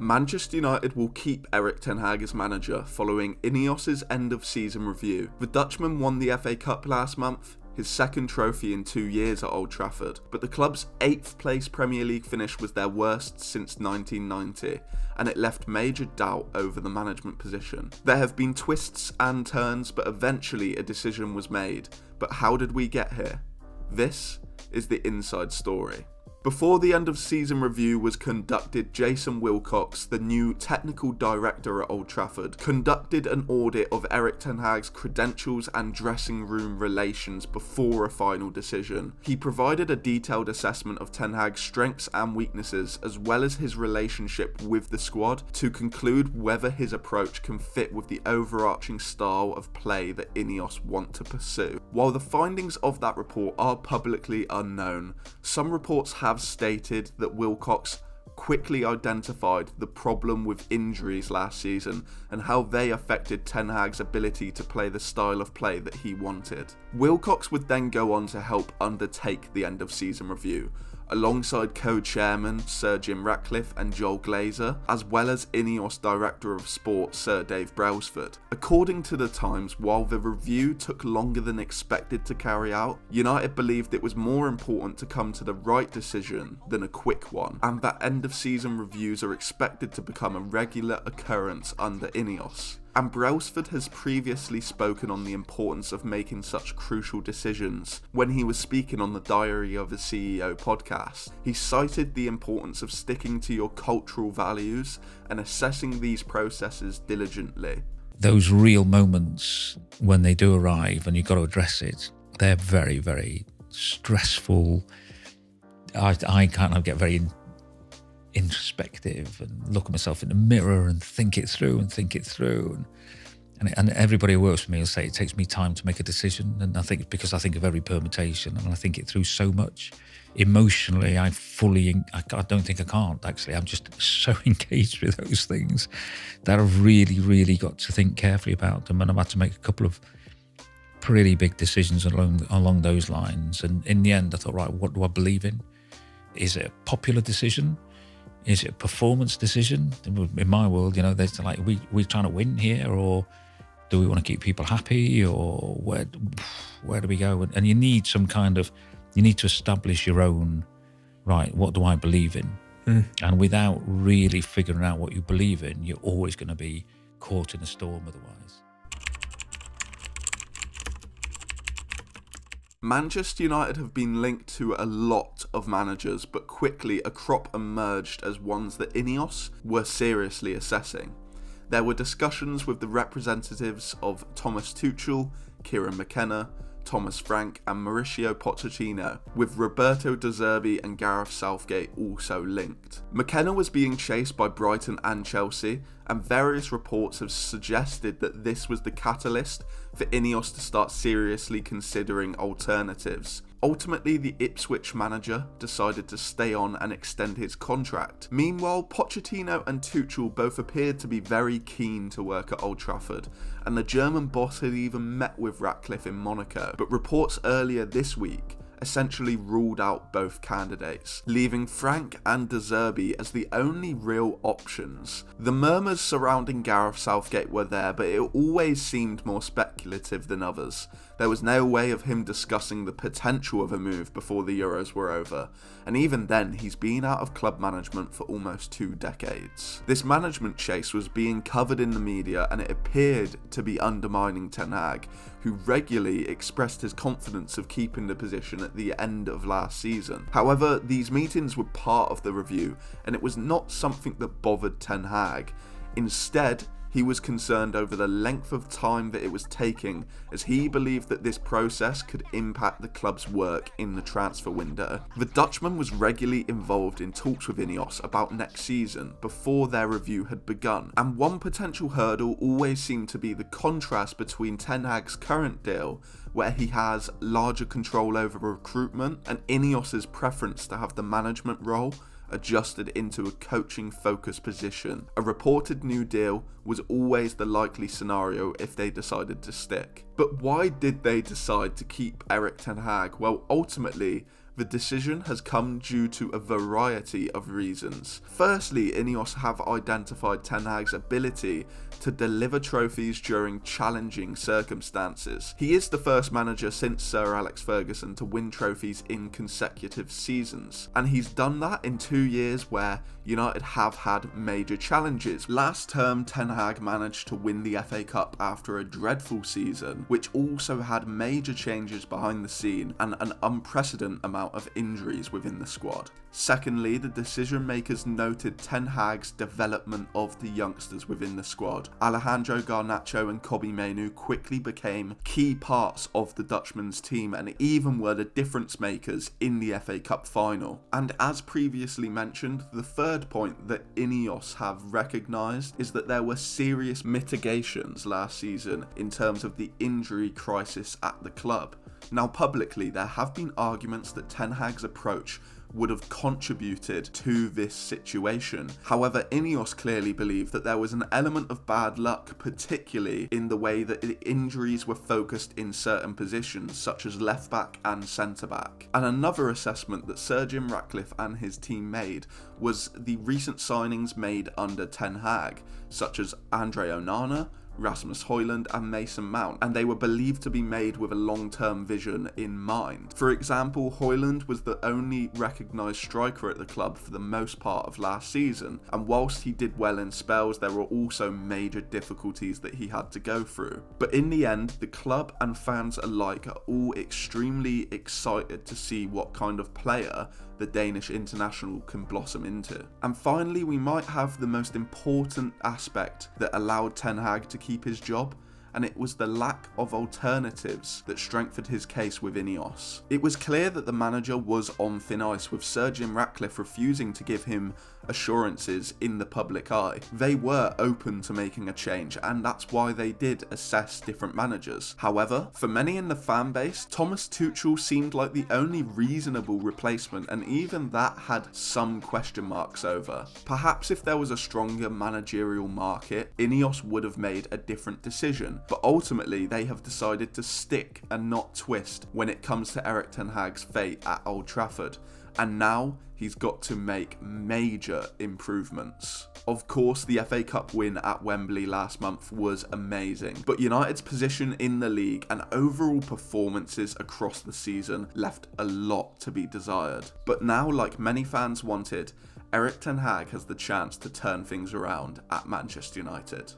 Manchester United will keep Erik Ten Hag as manager following INEOS' end-of-season review. The Dutchman won the FA Cup last month, his second trophy in 2 years at Old Trafford, but the club's 8th place Premier League finish was their worst since 1990, and it left major doubt over the management position. There have been twists and turns, but eventually a decision was made. But how did we get here? This is the inside story. Before the end of season review was conducted, Jason Wilcox, the new technical director at Old Trafford, conducted an audit of Erik Ten Hag's credentials and dressing room relations before a final decision. He provided a detailed assessment of Ten Hag's strengths and weaknesses, as well as his relationship with the squad, to conclude whether his approach can fit with the overarching style of play that INEOS want to pursue. While the findings of that report are publicly unknown, some reports have stated that Wilcox quickly identified the problem with injuries last season and how they affected Ten Hag's ability to play the style of play that he wanted. Wilcox would then go on to help undertake the end of season review, alongside co-chairman Sir Jim Ratcliffe and Joel Glazer, as well as INEOS Director of Sport Sir Dave Brailsford. According to the Times, while the review took longer than expected to carry out, United believed it was more important to come to the right decision than a quick one, and that end-of-season reviews are expected to become a regular occurrence under INEOS. And Brailsford has previously spoken on the importance of making such crucial decisions. When he was speaking on the Diary of a CEO podcast, he cited the importance of sticking to your cultural values and assessing these processes diligently. Those real moments when they do arrive and you've got to address it, they're very, very stressful. I kind of get very introspective and look at myself in the mirror and think it through. And everybody who works for me will say it takes me time to make a decision. And I think because I think of every permutation and I think it through so much emotionally, I don't think I can't actually. I'm just so engaged with those things that I've really, really got to think carefully about them. And I've had to make a couple of pretty big decisions along those lines. And in the end, I thought, right, what do I believe in? Is it a popular decision? Is it a performance decision? In my world, there's like, we're trying to win here, or do we want to keep people happy, or where do we go? And you need you need to establish your own, right, what do I believe in? And without really figuring out what you believe in, you're always going to be caught in a storm otherwise. Manchester United have been linked to a lot of managers, but quickly a crop emerged as ones that INEOS were seriously assessing. There were discussions with the representatives of Thomas Tuchel, Kieran McKenna, Thomas Frank and Mauricio Pochettino, with Roberto De Zerbi and Gareth Southgate also linked. McKenna was being chased by Brighton and Chelsea, and various reports have suggested that this was the catalyst for INEOS to start seriously considering alternatives. Ultimately, the Ipswich manager decided to stay on and extend his contract. Meanwhile, Pochettino and Tuchel both appeared to be very keen to work at Old Trafford, and the German boss had even met with Ratcliffe in Monaco, but reports earlier this week essentially ruled out both candidates, leaving Frank and De Zerbi as the only real options. The murmurs surrounding Gareth Southgate were there, but it always seemed more speculative than others. There was no way of him discussing the potential of a move before the Euros were over, and even then he's been out of club management for almost 2 decades. This management chase was being covered in the media, and it appeared to be undermining Ten Hag, who regularly expressed his confidence of keeping the position at the end of last season. However, these meetings were part of the review, and it was not something that bothered Ten Hag. Instead, he was concerned over the length of time that it was taking, as he believed that this process could impact the club's work in the transfer window. The Dutchman was regularly involved in talks with INEOS about next season before their review had begun, and one potential hurdle always seemed to be the contrast between Ten Hag's current deal, where he has larger control over recruitment, and INEOS's preference to have the management role adjusted into a coaching-focused position. A reported new deal was always the likely scenario if they decided to stick. But why did they decide to keep Erik Ten Hag? Well, ultimately, The decision has come due to a variety of reasons. Firstly, INEOS have identified Ten Hag's ability to deliver trophies during challenging circumstances. He is the first manager since Sir Alex Ferguson to win trophies in consecutive seasons, and he's done that in 2 years where United have had major challenges. Last term, Ten Hag managed to win the FA Cup after a dreadful season, which also had major changes behind the scene and an unprecedented amount of injuries within the squad. Secondly, the decision makers noted Ten Hag's development of the youngsters within the squad. Alejandro Garnacho and Kobbie Mainoo quickly became key parts of the Dutchman's team and even were the difference makers in the FA Cup final. And as previously mentioned, the third point that INEOS have recognised is that there were serious mitigations last season in terms of the injury crisis at the club. Now, publicly, there have been arguments that Ten Hag's approach would have contributed to this situation. However, INEOS clearly believe that there was an element of bad luck, particularly in the way that the injuries were focused in certain positions, such as left back and centre back. And another assessment that Sir Jim Ratcliffe and his team made was the recent signings made under Ten Hag, such as Andre Onana, Rasmus Højlund and Mason Mount, and they were believed to be made with a long-term vision in mind. For example, Højlund was the only recognised striker at the club for the most part of last season, and whilst he did well in spells, there were also major difficulties that he had to go through. But in the end, the club and fans alike are all extremely excited to see what kind of player the Danish international can blossom into. And finally, we might have the most important aspect that allowed Ten Hag to keep his job, and it was the lack of alternatives that strengthened his case with INEOS. It was clear that the manager was on thin ice, with Sir Jim Ratcliffe refusing to give him assurances in the public eye. They were open to making a change, and that's why they did assess different managers. However, for many in the fan base, Thomas Tuchel seemed like the only reasonable replacement, and even that had some question marks over. Perhaps if there was a stronger managerial market, INEOS would have made a different decision, but ultimately they have decided to stick and not twist when it comes to Erik Ten Hag's fate at Old Trafford. And now he's got to make major improvements. Of course, the FA Cup win at Wembley last month was amazing, but United's position in the league and overall performances across the season left a lot to be desired. But now, like many fans wanted, Erik Ten Hag has the chance to turn things around at Manchester United.